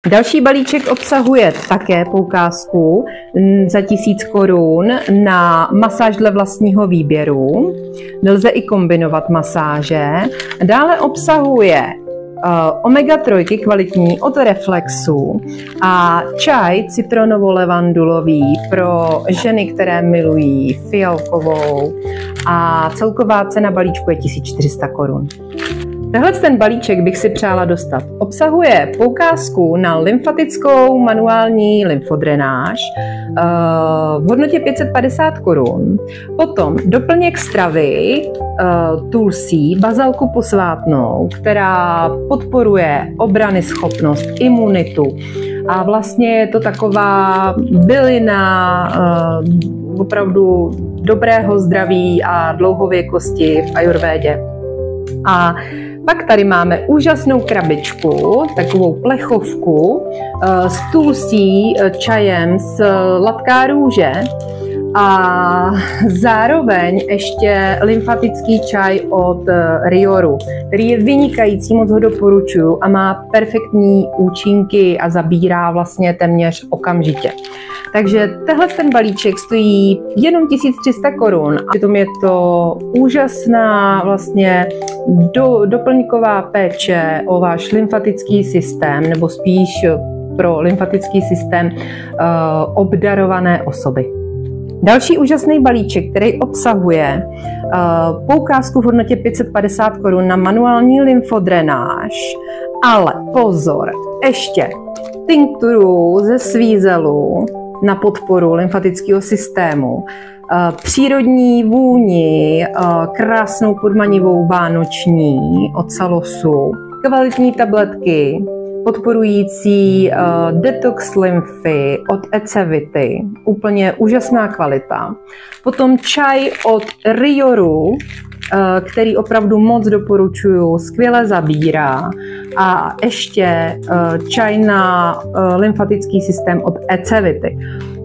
Další balíček obsahuje také poukázku za 1000 korun na masáž dle vlastního výběru. Lze i kombinovat masáže. Dále obsahuje omega-3 kvalitní od Reflexu a čaj citronovo-levandulový pro ženy, které milují fialkovou, a celková cena balíčku je 1400 korun. Tenhle ten balíček bych si přála dostat. Obsahuje poukázku na lymfatickou manuální lymfodrenáž v hodnotě 550 korun. Potom doplněk stravy tulsí, bazalku posvátnou, která podporuje obranyschopnost, imunitu. A vlastně je to taková bylina opravdu dobrého zdraví a dlouhověkosti v ajurvédě. A pak tady máme úžasnou krabičku, takovou plechovku s tulsí, čajem z latká růže a zároveň ještě lymfatický čaj od Rioru, který je vynikající, moc ho doporučuji a má perfektní účinky a zabírá vlastně téměř okamžitě. Takže tenhle ten balíček stojí jenom 1300 korun. Přitom je to úžasná vlastně doplňková péče o váš lymfatický systém, nebo spíš pro lymfatický systém obdarované osoby. Další úžasný balíček, který obsahuje poukázku v hodnotě 550 korun na manuální lymfodrenáž, ale pozor, ještě tinkturu ze svízelu na podporu lymfatického systému, přírodní vůni, krásnou podmanivou vánoční od Salosu, kvalitní tabletky podporující detox lymfy od Ecevity, úplně úžasná kvalita. Potom čaj od Rioru, který opravdu moc doporučuju, skvěle zabírá. A ještě čaj na lymfatický systém od Ecevity.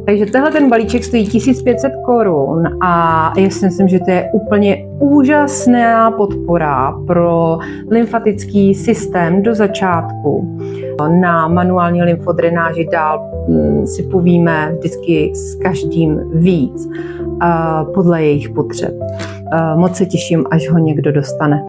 Takže tenhle ten balíček stojí 1500 korun a já si myslím, že to je úplně úžasná podpora pro lymfatický systém do začátku. Na manuální lymfodrenáži dál si povíme vždycky s každým víc podle jejich potřeb. Moc se těším, až ho někdo dostane.